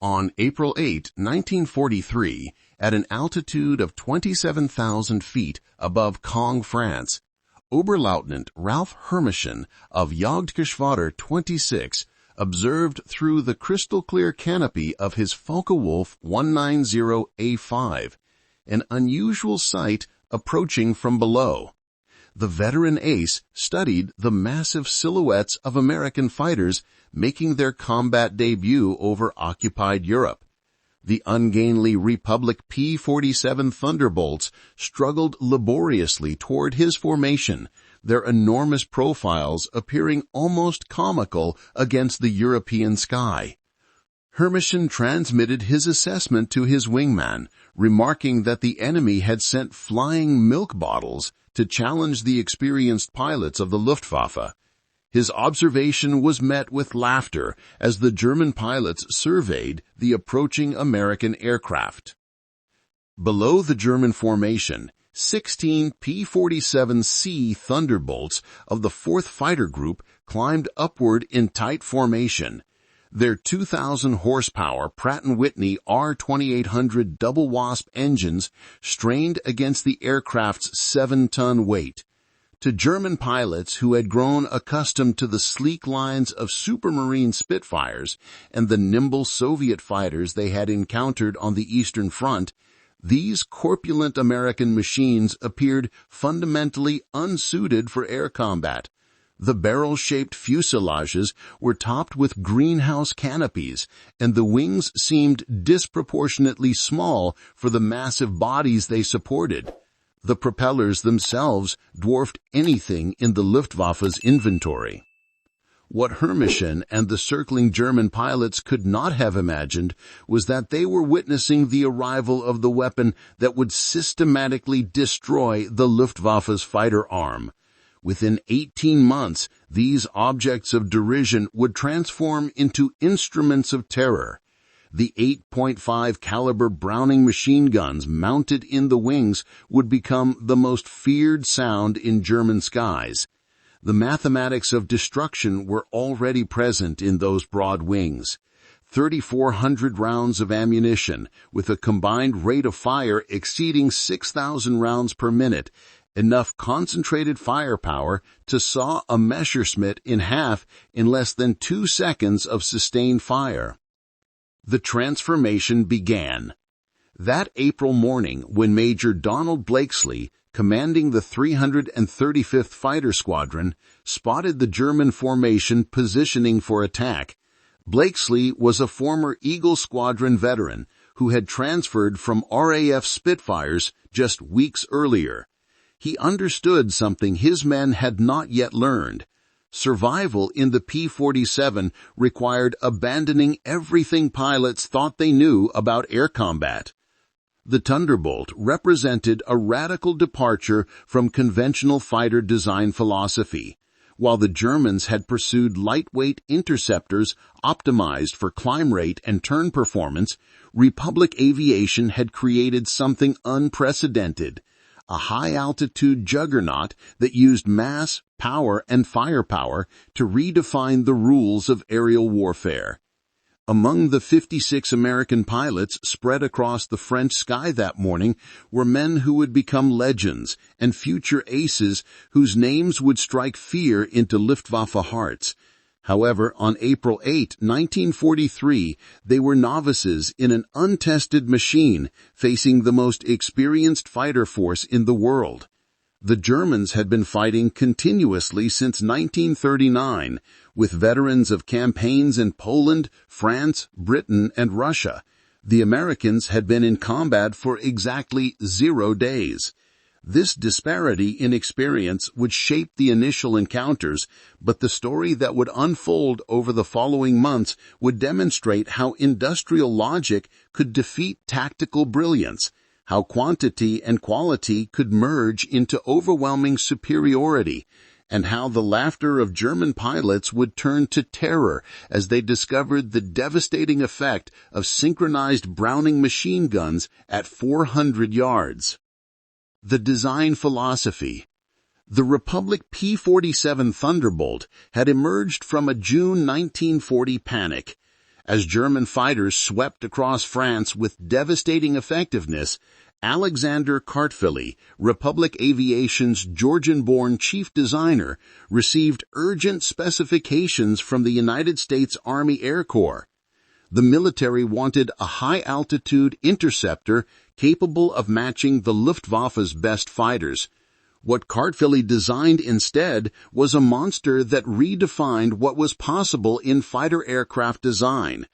On April 8, 1943, at an altitude of 27,000 feet above Caen, France, Oberleutnant Ralph Hermischen of Jagdgeschwader 26 observed through the crystal-clear canopy of his Focke-Wulf 190A5 an unusual sight approaching from below. The veteran ace studied the massive silhouettes of American fighters making their combat debut over occupied Europe. The ungainly Republic P-47 Thunderbolts struggled laboriously toward his formation, their enormous profiles appearing almost comical against the European sky. Hermischen transmitted his assessment to his wingman, remarking that the enemy had sent flying milk bottles to challenge the experienced pilots of the Luftwaffe. His observation was met with laughter as the German pilots surveyed the approaching American aircraft. Below the German formation, 16 P-47C Thunderbolts of the 4th Fighter Group climbed upward in tight formation. Their 2,000 horsepower Pratt & Whitney R2800 double wasp engines strained against the aircraft's 7-ton weight. To German pilots who had grown accustomed to the sleek lines of Supermarine Spitfires and the nimble Soviet fighters they had encountered on the Eastern Front, these corpulent American machines appeared fundamentally unsuited for air combat. The barrel-shaped fuselages were topped with greenhouse canopies, and the wings seemed disproportionately small for the massive bodies they supported. The propellers themselves dwarfed anything in the Luftwaffe's inventory. What Hermischen and the circling German pilots could not have imagined was that they were witnessing the arrival of the weapon that would systematically destroy the Luftwaffe's fighter arm. Within 18 months, these objects of derision would transform into instruments of terror. The 8.5 caliber Browning machine guns mounted in the wings would become the most feared sound in German skies. The mathematics of destruction were already present in those broad wings. 3,400 rounds of ammunition, with a combined rate of fire exceeding 6,000 rounds per minute, enough concentrated firepower to saw a Messerschmitt in half in less than 2 seconds of sustained fire. The transformation began. That April morning, when Major Donald Blakesley, commanding the 335th Fighter Squadron, spotted the German formation positioning for attack, Blakesley was a former Eagle Squadron veteran who had transferred from RAF Spitfires just weeks earlier. He understood something his men had not yet learned. Survival in the P-47 required abandoning everything pilots thought they knew about air combat. The Thunderbolt represented a radical departure from conventional fighter design philosophy. While the Germans had pursued lightweight interceptors optimized for climb rate and turn performance, Republic Aviation had created something unprecedented. A high-altitude juggernaut that used mass, power, and firepower to redefine the rules of aerial warfare. Among the 56 American pilots spread across the French sky that morning were men who would become legends and future aces whose names would strike fear into Luftwaffe hearts. However, on April 8, 1943, they were novices in an untested machine facing the most experienced fighter force in the world. The Germans had been fighting continuously since 1939, with veterans of campaigns in Poland, France, Britain, and Russia. The Americans had been in combat for exactly 0 days. This disparity in experience would shape the initial encounters, but the story that would unfold over the following months would demonstrate how industrial logic could defeat tactical brilliance, how quantity and quality could merge into overwhelming superiority, and how the laughter of German pilots would turn to terror as they discovered the devastating effect of synchronized Browning machine guns at 400 yards. The design philosophy. The Republic P-47 Thunderbolt had emerged from a June 1940 panic. As German fighters swept across France with devastating effectiveness, Alexander Kartveli, Republic Aviation's Georgian-born chief designer, received urgent specifications from the United States Army Air Corps. The military wanted a high-altitude interceptor capable of matching the Luftwaffe's best fighters. What Kartveli designed instead was a monster that redefined what was possible in fighter aircraft design.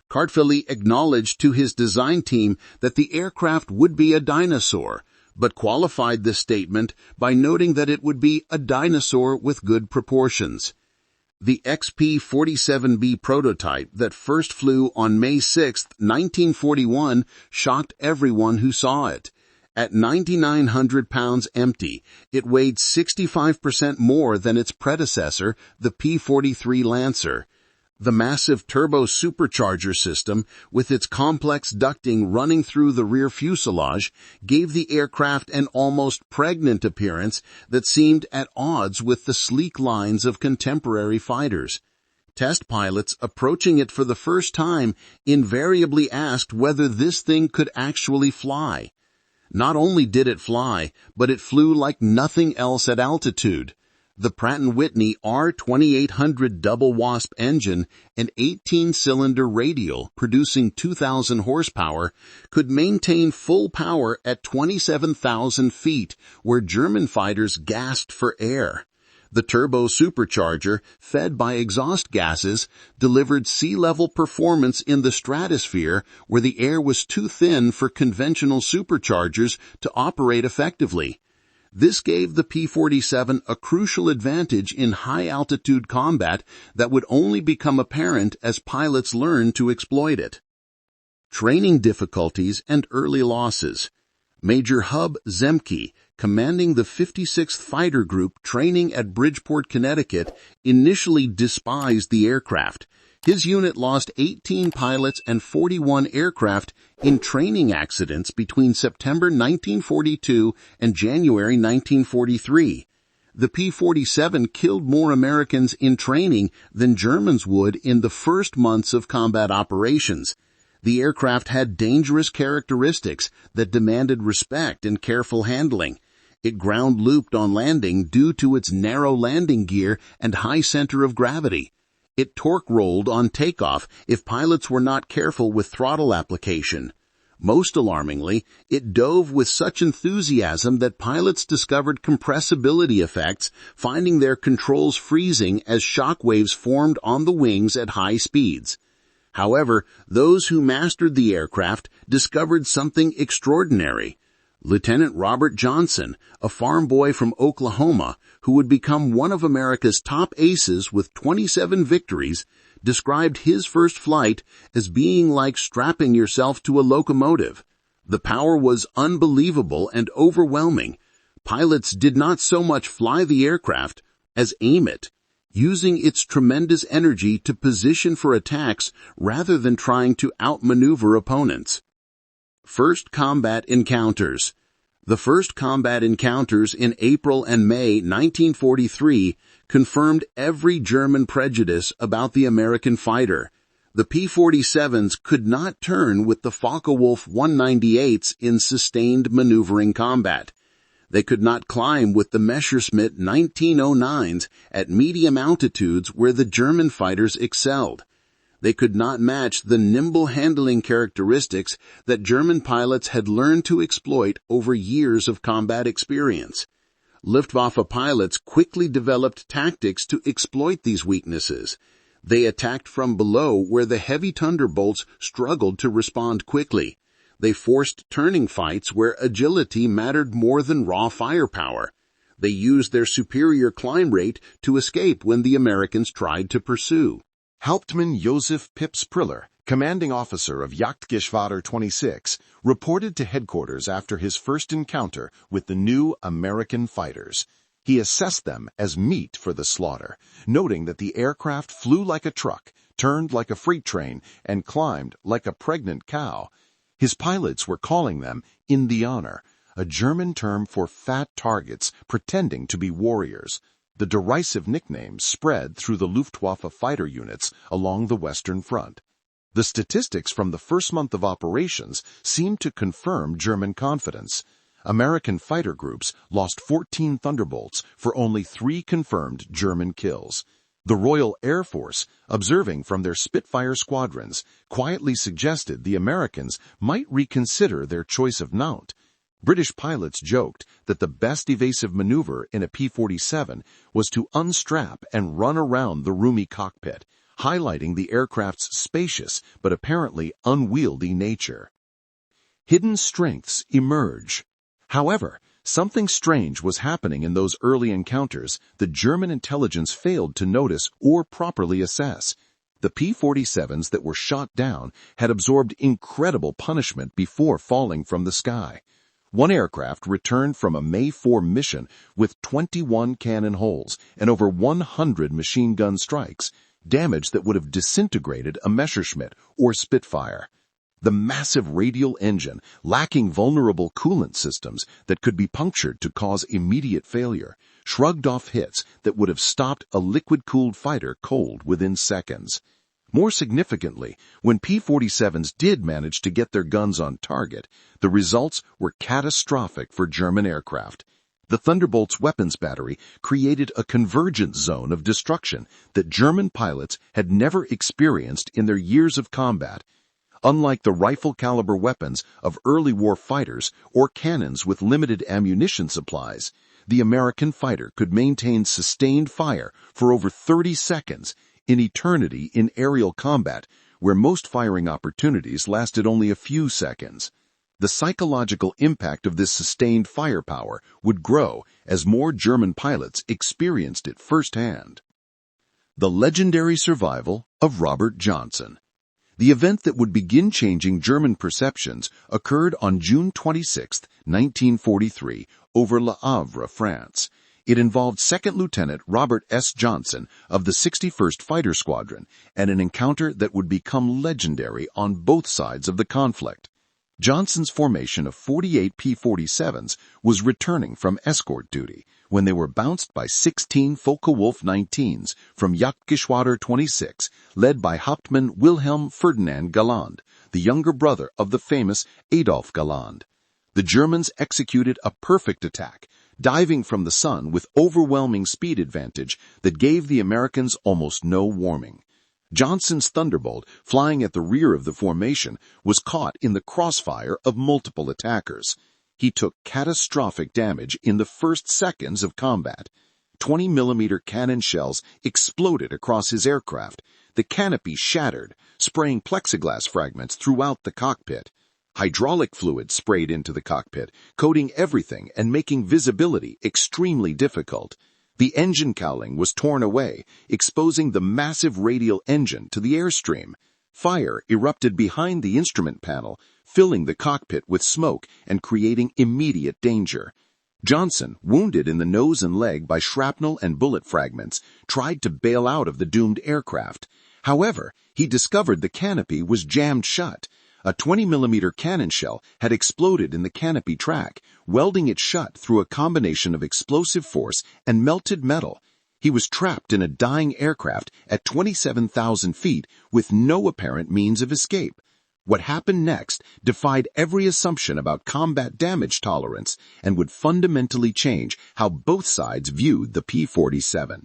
Kartveli acknowledged to his design team that the aircraft would be a dinosaur, but qualified this statement by noting that it would be a dinosaur with good proportions. The XP-47B prototype that first flew on May 6, 1941, shocked everyone who saw it. At 9,900 pounds empty, it weighed 65% more than its predecessor, the P-43 Lancer. The massive turbo supercharger system, with its complex ducting running through the rear fuselage, gave the aircraft an almost pregnant appearance that seemed at odds with the sleek lines of contemporary fighters. Test pilots approaching it for the first time invariably asked whether this thing could actually fly. Not only did it fly, but it flew like nothing else at altitude. The Pratt & Whitney R2800 double wasp engine, an 18-cylinder radial producing 2,000 horsepower, could maintain full power at 27,000 feet, where German fighters gasped for air. The turbo supercharger, fed by exhaust gases, delivered sea-level performance in the stratosphere where the air was too thin for conventional superchargers to operate effectively. This gave the P-47 a crucial advantage in high-altitude combat that would only become apparent as pilots learned to exploit it. Training difficulties and early losses. Major Hub Zemke, commanding the 56th Fighter Group training at Bridgeport, Connecticut, initially despised the aircraft. His unit lost 18 pilots and 41 aircraft in training accidents between September 1942 and January 1943. The P-47 killed more Americans in training than Germans would in the first months of combat operations. The aircraft had dangerous characteristics that demanded respect and careful handling. It ground-looped on landing due to its narrow landing gear and high center of gravity. It torque-rolled on takeoff if pilots were not careful with throttle application. Most alarmingly, it dove with such enthusiasm that pilots discovered compressibility effects, finding their controls freezing as shock waves formed on the wings at high speeds. However, those who mastered the aircraft discovered something extraordinary. Lieutenant Robert Johnson, a farm boy from Oklahoma, who would become one of America's top aces with 27 victories, described his first flight as being like strapping yourself to a locomotive. The power was unbelievable and overwhelming. Pilots did not so much fly the aircraft as aim it, using its tremendous energy to position for attacks rather than trying to outmaneuver opponents. First combat encounters. The first combat encounters in April and May 1943 confirmed every German prejudice about the American fighter. The P-47s could not turn with the Focke-Wulf 198s in sustained maneuvering combat. They could not climb with the Messerschmitt 1909s at medium altitudes where the German fighters excelled. They could not match the nimble handling characteristics that German pilots had learned to exploit over years of combat experience. Luftwaffe pilots quickly developed tactics to exploit these weaknesses. They attacked from below where the heavy Thunderbolts struggled to respond quickly. They forced turning fights where agility mattered more than raw firepower. They used their superior climb rate to escape when the Americans tried to pursue. Hauptmann Josef Pips Priller, commanding officer of Jagdgeschwader 26, reported to headquarters after his first encounter with the new American fighters. He assessed them as meat for the slaughter, noting that the aircraft flew like a truck, turned like a freight train, and climbed like a pregnant cow. His pilots were calling them Indianer, a German term for fat targets pretending to be warriors. The derisive nickname spread through the Luftwaffe fighter units along the Western Front. The statistics from the first month of operations seemed to confirm German confidence. American fighter groups lost 14 Thunderbolts for only 3 confirmed German kills. The Royal Air Force, observing from their Spitfire squadrons, quietly suggested the Americans might reconsider their choice of mount. British pilots joked that the best evasive maneuver in a P-47 was to unstrap and run around the roomy cockpit, highlighting the aircraft's spacious but apparently unwieldy nature. Hidden strengths emerge. However, something strange was happening in those early encounters that German intelligence failed to notice or properly assess. The P-47s that were shot down had absorbed incredible punishment before falling from the sky. One aircraft returned from a May 4 mission with 21 cannon holes and over 100 machine gun strikes, damage that would have disintegrated a Messerschmitt or Spitfire. The massive radial engine, lacking vulnerable coolant systems that could be punctured to cause immediate failure, shrugged off hits that would have stopped a liquid-cooled fighter cold within seconds. More significantly, when P-47s did manage to get their guns on target, the results were catastrophic for German aircraft. The Thunderbolt's weapons battery created a convergence zone of destruction that German pilots had never experienced in their years of combat. Unlike the rifle-caliber weapons of early war fighters or cannons with limited ammunition supplies, the American fighter could maintain sustained fire for over 30 seconds, an eternity in aerial combat where most firing opportunities lasted only a few seconds. The psychological impact of this sustained firepower would grow as more German pilots experienced it firsthand. The legendary survival of Robert Johnson. The event that would begin changing German perceptions occurred on June 26, 1943, over Le Havre, France. It involved Second Lieutenant Robert S. Johnson of the 61st Fighter Squadron and an encounter that would become legendary on both sides of the conflict. Johnson's formation of 48 P-47s was returning from escort duty when they were bounced by 16 Focke-Wulf 19s from Jagdgeschwader 26, led by Hauptmann Wilhelm Ferdinand Galland, the younger brother of the famous Adolf Galland. The Germans executed a perfect attack, diving from the sun with overwhelming speed advantage that gave the Americans almost no warning. Johnson's Thunderbolt, flying at the rear of the formation, was caught in the crossfire of multiple attackers. He took catastrophic damage in the first seconds of combat. 20mm cannon shells exploded across his aircraft. The canopy shattered, spraying plexiglass fragments throughout the cockpit. Hydraulic fluid sprayed into the cockpit, coating everything and making visibility extremely difficult. The engine cowling was torn away, exposing the massive radial engine to the airstream. Fire erupted behind the instrument panel, filling the cockpit with smoke and creating immediate danger. Johnson, wounded in the nose and leg by shrapnel and bullet fragments, tried to bail out of the doomed aircraft. However, he discovered the canopy was jammed shut. A 20mm cannon shell had exploded in the canopy track, welding it shut through a combination of explosive force and melted metal. He was trapped in a dying aircraft at 27,000 feet with no apparent means of escape. What happened next defied every assumption about combat damage tolerance and would fundamentally change how both sides viewed the P-47.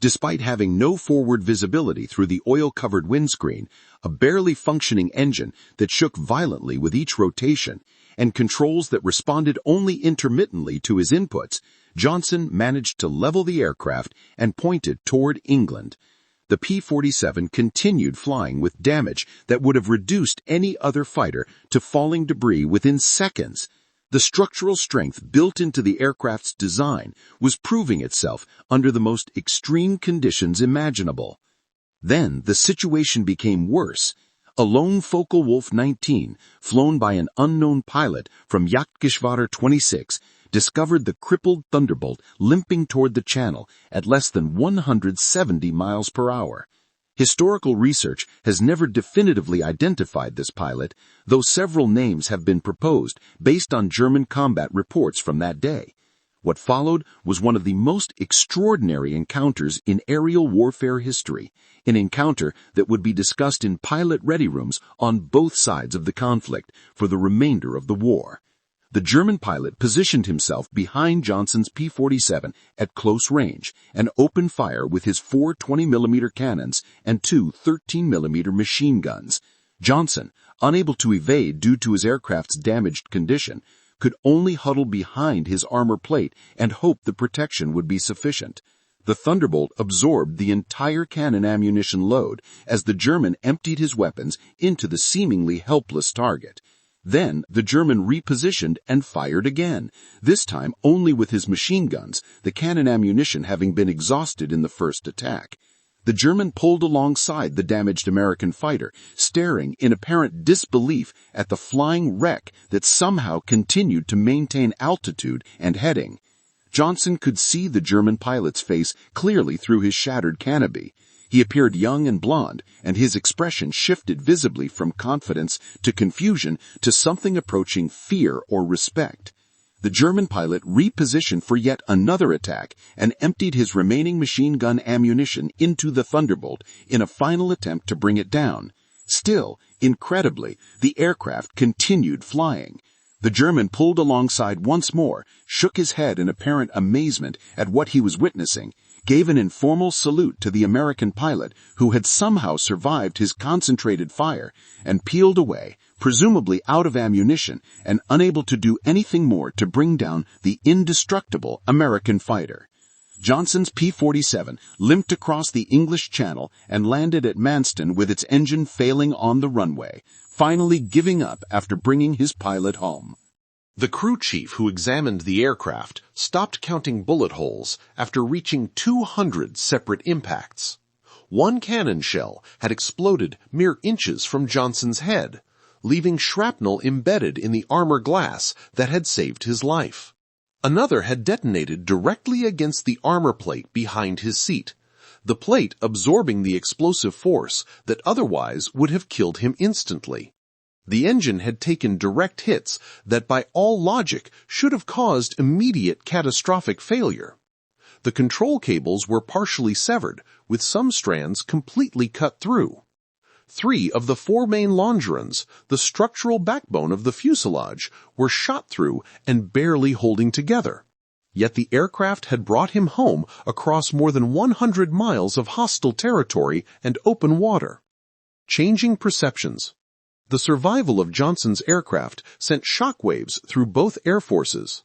Despite having no forward visibility through the oil-covered windscreen, a barely functioning engine that shook violently with each rotation, and controls that responded only intermittently to his inputs, Johnson managed to level the aircraft and pointed toward England. The P-47 continued flying with damage that would have reduced any other fighter to falling debris within seconds. The structural strength built into the aircraft's design was proving itself under the most extreme conditions imaginable. Then the situation became worse. A lone Focke-Wulf 19, flown by an unknown pilot from Jagdgeschwader 26, discovered the crippled Thunderbolt limping toward the channel at less than 170 miles per hour. Historical research has never definitively identified this pilot, though several names have been proposed based on German combat reports from that day. What followed was one of the most extraordinary encounters in aerial warfare history, an encounter that would be discussed in pilot ready rooms on both sides of the conflict for the remainder of the war. The German pilot positioned himself behind Johnson's P-47 at close range and opened fire with his 4 20mm cannons and 2 13mm machine guns. Johnson, unable to evade due to his aircraft's damaged condition, could only huddle behind his armor plate and hope the protection would be sufficient. The Thunderbolt absorbed the entire cannon ammunition load as the German emptied his weapons into the seemingly helpless target. Then the German repositioned and fired again, this time only with his machine guns, the cannon ammunition having been exhausted in the first attack. The German pulled alongside the damaged American fighter, staring in apparent disbelief at the flying wreck that somehow continued to maintain altitude and heading. Johnson could see the German pilot's face clearly through his shattered canopy. He appeared young and blond, and his expression shifted visibly from confidence to confusion to something approaching fear or respect. The German pilot repositioned for yet another attack and emptied his remaining machine gun ammunition into the Thunderbolt in a final attempt to bring it down. Still, incredibly, the aircraft continued flying. The German pulled alongside once more, shook his head in apparent amazement at what he was witnessing, gave an informal salute to the American pilot who had somehow survived his concentrated fire, and peeled away, presumably out of ammunition and unable to do anything more to bring down the indestructible American fighter. Johnson's P-47 limped across the English Channel and landed at Manston with its engine failing on the runway, finally giving up after bringing his pilot home. The crew chief who examined the aircraft stopped counting bullet holes after reaching 200 separate impacts. One cannon shell had exploded mere inches from Johnson's head, leaving shrapnel embedded in the armor glass that had saved his life. Another had detonated directly against the armor plate behind his seat, the plate absorbing the explosive force that otherwise would have killed him instantly. The engine had taken direct hits that by all logic should have caused immediate catastrophic failure. The control cables were partially severed, with some strands completely cut through. 3 of the 4 main longerons, the structural backbone of the fuselage, were shot through and barely holding together. Yet the aircraft had brought him home across more than 100 miles of hostile territory and open water. Changing perceptions. The survival of Johnson's aircraft sent shockwaves through both air forces.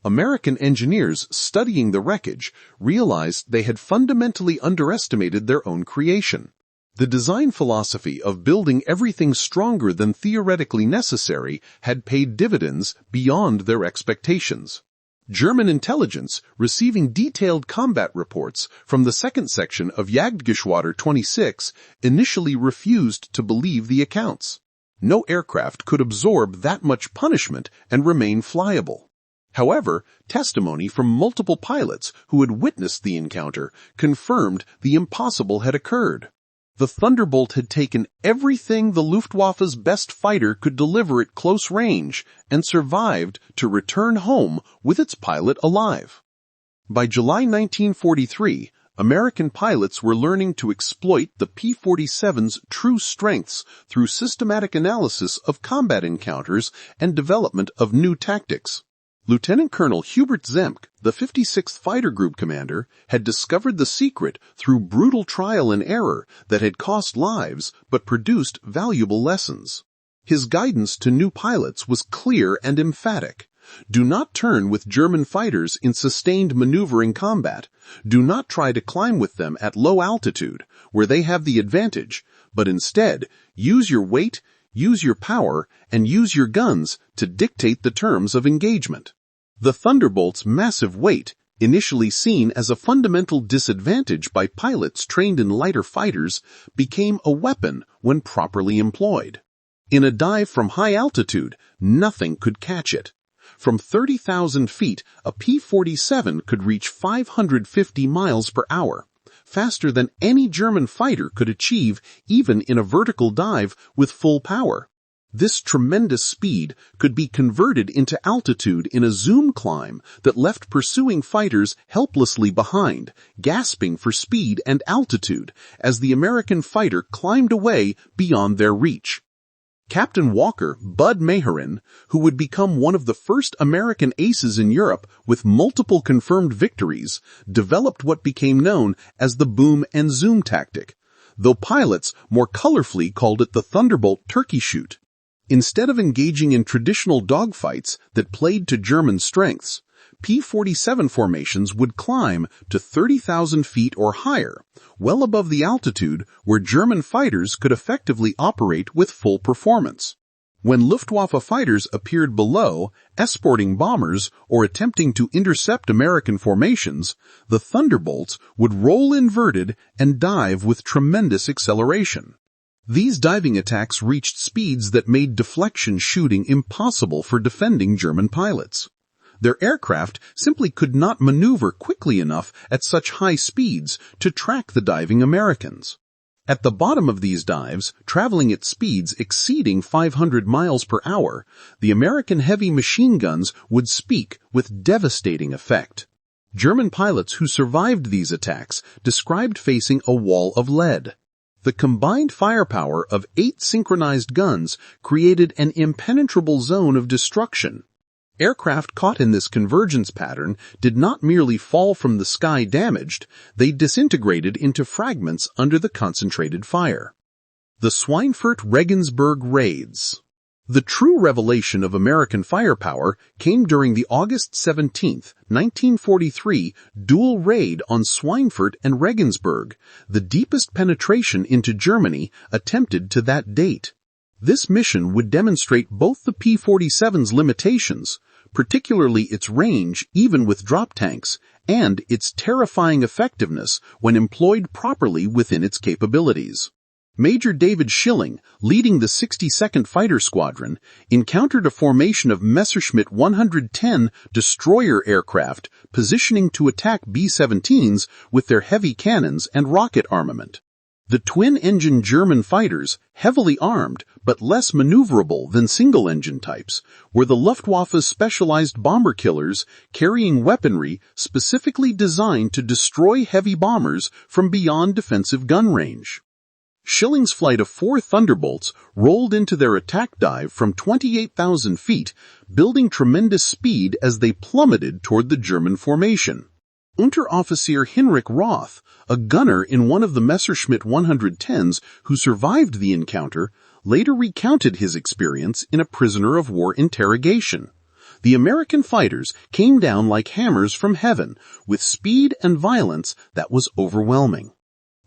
American engineers studying the wreckage realized they had fundamentally underestimated their own creation. The design philosophy of building everything stronger than theoretically necessary had paid dividends beyond their expectations. German intelligence, receiving detailed combat reports from the second section of Jagdgeschwader 26, initially refused to believe the accounts. No aircraft could absorb that much punishment and remain flyable. However, testimony from multiple pilots who had witnessed the encounter confirmed the impossible had occurred. The Thunderbolt had taken everything the Luftwaffe's best fighter could deliver at close range and survived to return home with its pilot alive. By July 1943, American pilots were learning to exploit the P-47's true strengths through systematic analysis of combat encounters and development of new tactics. Lieutenant Colonel Hubert Zemk, the 56th Fighter Group commander, had discovered the secret through brutal trial and error that had cost lives but produced valuable lessons. His guidance to new pilots was clear and emphatic. Do not turn with German fighters in sustained maneuvering combat. Do not try to climb with them at low altitude, where they have the advantage, but instead use your weight, use your power, and use your guns to dictate the terms of engagement. The Thunderbolt's massive weight, initially seen as a fundamental disadvantage by pilots trained in lighter fighters, became a weapon when properly employed. In a dive from high altitude, nothing could catch it. From 30,000 feet, a P-47 could reach 550 miles per hour, faster than any German fighter could achieve even in a vertical dive with full power. This tremendous speed could be converted into altitude in a zoom climb that left pursuing fighters helplessly behind, gasping for speed and altitude as the American fighter climbed away beyond their reach. Captain Walker Bud Maharin, who would become one of the first American aces in Europe with multiple confirmed victories, developed what became known as the boom and zoom tactic, though pilots more colorfully called it the Thunderbolt turkey shoot. Instead of engaging in traditional dogfights that played to German strengths, P-47 formations would climb to 30,000 feet or higher, well above the altitude where German fighters could effectively operate with full performance. When Luftwaffe fighters appeared below, escorting bombers or attempting to intercept American formations, the Thunderbolts would roll inverted and dive with tremendous acceleration. These diving attacks reached speeds that made deflection shooting impossible for defending German pilots. Their aircraft simply could not maneuver quickly enough at such high speeds to track the diving Americans. At the bottom of these dives, traveling at speeds exceeding 500 miles per hour, the American heavy machine guns would speak with devastating effect. German pilots who survived these attacks described facing a wall of lead. The combined firepower of 8 synchronized guns created an impenetrable zone of destruction. Aircraft caught in this convergence pattern did not merely fall from the sky damaged, they disintegrated into fragments under the concentrated fire. The Swinefort-Regensburg raids. The true revelation of American firepower came during the August 17, 1943 dual raid on Swinefort and Regensburg, the deepest penetration into Germany attempted to that date. This mission would demonstrate both the P-47's limitations, particularly its range even with drop tanks, and its terrifying effectiveness when employed properly within its capabilities. Major David Schilling, leading the 62nd Fighter Squadron, encountered a formation of Messerschmitt 110 destroyer aircraft positioning to attack B-17s with their heavy cannons and rocket armament. The twin-engine German fighters, heavily armed but less maneuverable than single-engine types, were the Luftwaffe's specialized bomber killers carrying weaponry specifically designed to destroy heavy bombers from beyond defensive gun range. Schilling's flight of 4 Thunderbolts rolled into their attack dive from 28,000 feet, building tremendous speed as they plummeted toward the German formation. Unteroffizier Hinrich Roth, a gunner in one of the Messerschmitt 110s who survived the encounter, later recounted his experience in a prisoner-of-war interrogation. The American fighters came down like hammers from heaven, with speed and violence that was overwhelming.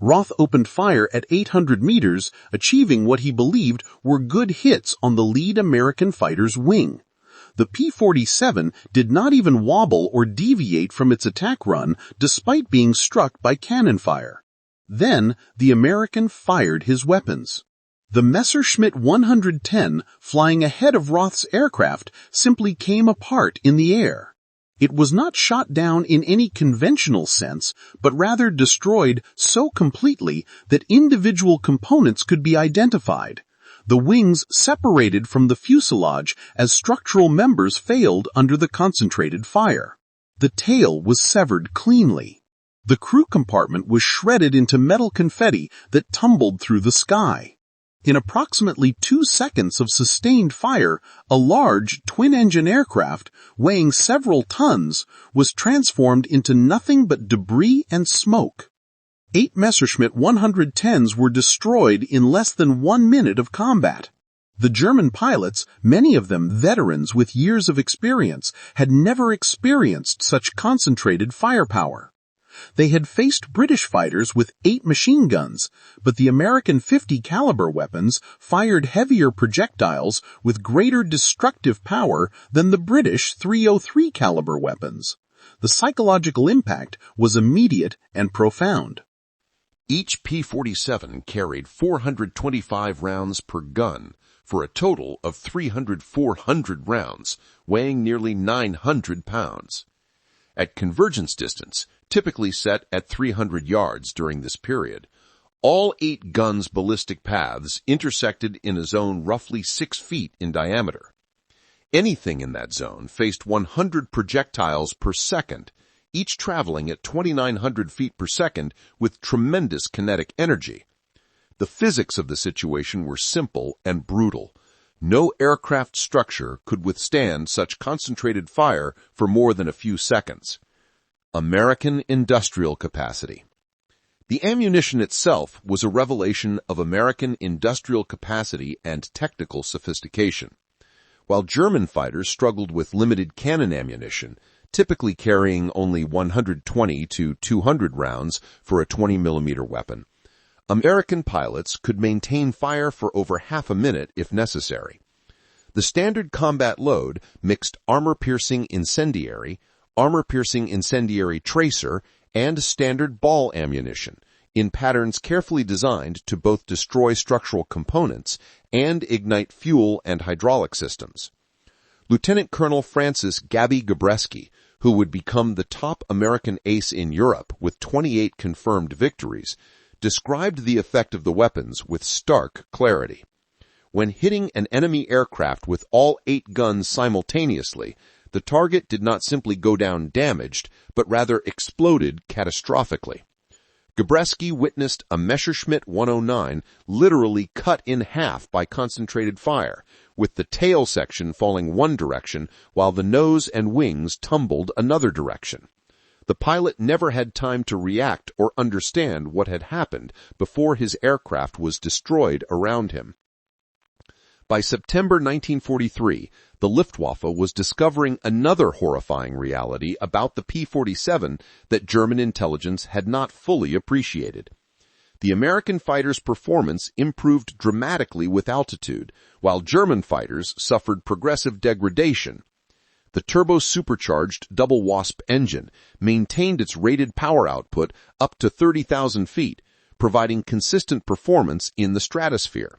Roth opened fire at 800 meters, achieving what he believed were good hits on the lead American fighter's wing. The P-47 did not even wobble or deviate from its attack run despite being struck by cannon fire. Then, the American fired his weapons. The Messerschmitt 110, flying ahead of Roth's aircraft, simply came apart in the air. It was not shot down in any conventional sense, but rather destroyed so completely that individual components could be identified. The wings separated from the fuselage as structural members failed under the concentrated fire. The tail was severed cleanly. The crew compartment was shredded into metal confetti that tumbled through the sky. In approximately 2 seconds of sustained fire, a large twin-engine aircraft, weighing several tons, was transformed into nothing but debris and smoke. 8 Messerschmitt 110s were destroyed in less than 1 minute of combat. The German pilots, many of them veterans with years of experience, had never experienced such concentrated firepower. They had faced British fighters with 8 machine guns, but the American .50 caliber weapons fired heavier projectiles with greater destructive power than the British .303 caliber weapons. The psychological impact was immediate and profound. Each P-47 carried 425 rounds per gun, for a total of 400 rounds, weighing nearly 900 pounds. At convergence distance, typically set at 300 yards during this period, All 8 guns' ballistic paths intersected in a zone roughly 6 feet in diameter. Anything in that zone faced 100 projectiles per second, each traveling at 2,900 feet per second with tremendous kinetic energy. The physics of the situation were simple and brutal. No aircraft structure could withstand such concentrated fire for more than a few seconds. American industrial capacity. The ammunition itself was a revelation of American industrial capacity and technical sophistication. While German fighters struggled with limited cannon ammunition, typically carrying only 120 to 200 rounds for a 20mm weapon, American pilots could maintain fire for over half a minute if necessary. The standard combat load mixed armor-piercing incendiary tracer, and standard ball ammunition in patterns carefully designed to both destroy structural components and ignite fuel and hydraulic systems. Lieutenant Colonel Francis Gabby Gabreski, who would become the top American ace in Europe with 28 confirmed victories, described the effect of the weapons with stark clarity. When hitting an enemy aircraft with all 8 guns simultaneously, the target did not simply go down damaged, but rather exploded catastrophically. Gabreski witnessed a Messerschmitt 109 literally cut in half by concentrated fire, with the tail section falling one direction while the nose and wings tumbled another direction. The pilot never had time to react or understand what had happened before his aircraft was destroyed around him. By September 1943, the Luftwaffe was discovering another horrifying reality about the P-47 that German intelligence had not fully appreciated. The American fighters' performance improved dramatically with altitude, while German fighters suffered progressive degradation. The turbo-supercharged double Wasp engine maintained its rated power output up to 30,000 feet, providing consistent performance in the stratosphere.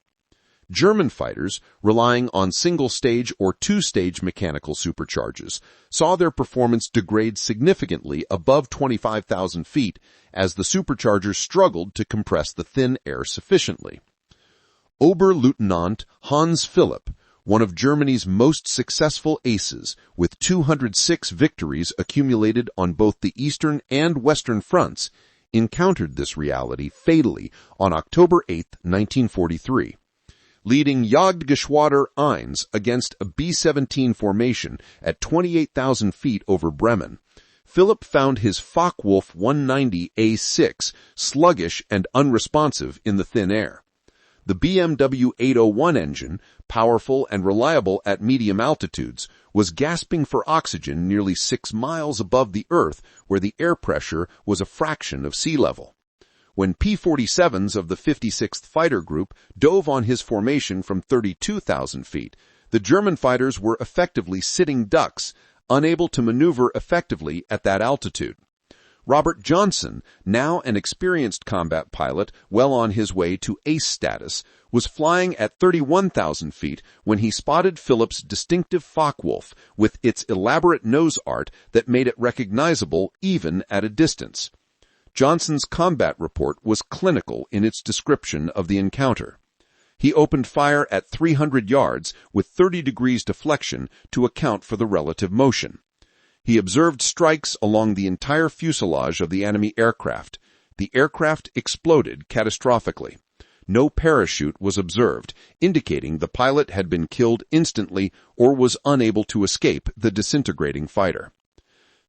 German fighters, relying on single-stage or two-stage mechanical supercharges, saw their performance degrade significantly above 25,000 feet as the superchargers struggled to compress the thin air sufficiently. Oberleutnant Hans Philipp, one of Germany's most successful aces, with 206 victories accumulated on both the Eastern and Western fronts, encountered this reality fatally on October 8, 1943. Leading Jagdgeschwader 1 against a B-17 formation at 28,000 feet over Bremen, Philipp found his Focke-Wulf 190A6 sluggish and unresponsive in the thin air. The BMW 801 engine, powerful and reliable at medium altitudes, was gasping for oxygen nearly 6 miles above the Earth, where the air pressure was a fraction of sea level. When P-47s of the 56th Fighter Group dove on his formation from 32,000 feet, the German fighters were effectively sitting ducks, unable to maneuver effectively at that altitude. Robert Johnson, now an experienced combat pilot well on his way to ace status, was flying at 31,000 feet when he spotted Philipp's distinctive Focke-Wulf with its elaborate nose art that made it recognizable even at a distance. Johnson's combat report was clinical in its description of the encounter. He opened fire at 300 yards with 30 degrees deflection to account for the relative motion. He observed strikes along the entire fuselage of the enemy aircraft. The aircraft exploded catastrophically. No parachute was observed, indicating the pilot had been killed instantly or was unable to escape the disintegrating fighter.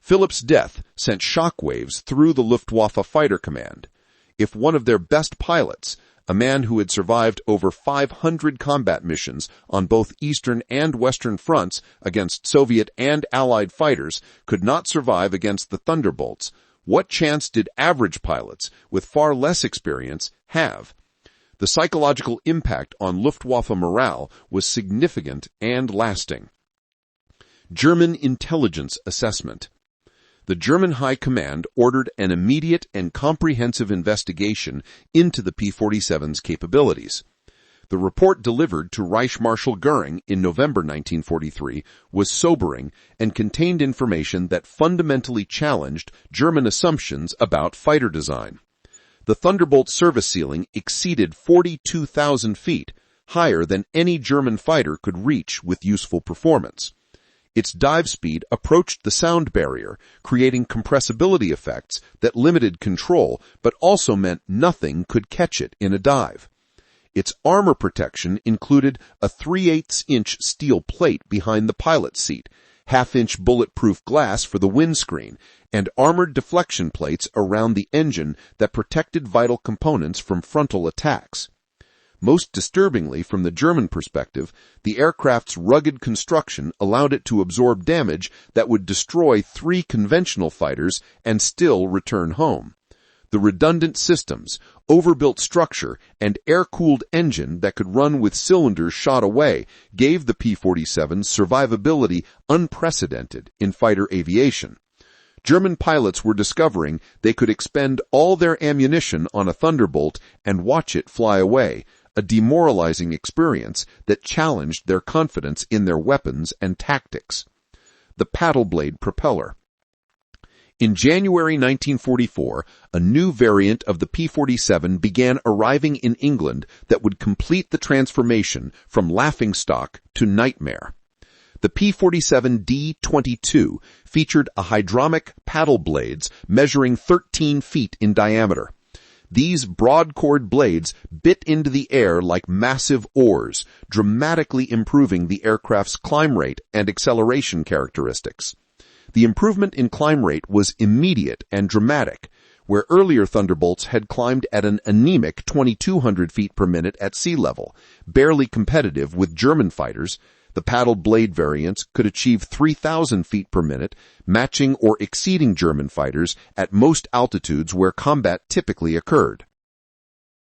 Philipp's death sent shockwaves through the Luftwaffe Fighter Command. If one of their best pilots, a man who had survived over 500 combat missions on both Eastern and Western fronts against Soviet and Allied fighters, could not survive against the Thunderbolts, what chance did average pilots with far less experience have? The psychological impact on Luftwaffe morale was significant and lasting. German intelligence assessment. The German High Command ordered an immediate and comprehensive investigation into the P-47's capabilities. The report delivered to Reich Marshal Goering in November 1943 was sobering and contained information that fundamentally challenged German assumptions about fighter design. The Thunderbolt service ceiling exceeded 42,000 feet, higher than any German fighter could reach with useful performance. Its dive speed approached the sound barrier, creating compressibility effects that limited control but also meant nothing could catch it in a dive. Its armor protection included a 3/8-inch steel plate behind the pilot's seat, half-inch bulletproof glass for the windscreen, and armored deflection plates around the engine that protected vital components from frontal attacks. Most disturbingly, from the German perspective, the aircraft's rugged construction allowed it to absorb damage that would destroy 3 conventional fighters and still return home. The redundant systems, overbuilt structure, and air-cooled engine that could run with cylinders shot away gave the P-47 survivability unprecedented in fighter aviation. German pilots were discovering they could expend all their ammunition on a Thunderbolt and watch it fly away, a demoralizing experience that challenged their confidence in their weapons and tactics. The paddle blade propeller. In January 1944, a new variant of the P-47 began arriving in England that would complete the transformation from laughingstock to nightmare. The P-47 D-22 featured a hydromic paddle blades measuring 13 feet in diameter. These broad-chord blades bit into the air like massive oars, dramatically improving the aircraft's climb rate and acceleration characteristics. The improvement in climb rate was immediate and dramatic. Where earlier Thunderbolts had climbed at an anemic 2,200 feet per minute at sea level, barely competitive with German fighters, the paddle blade variants could achieve 3,000 feet per minute, matching or exceeding German fighters at most altitudes where combat typically occurred.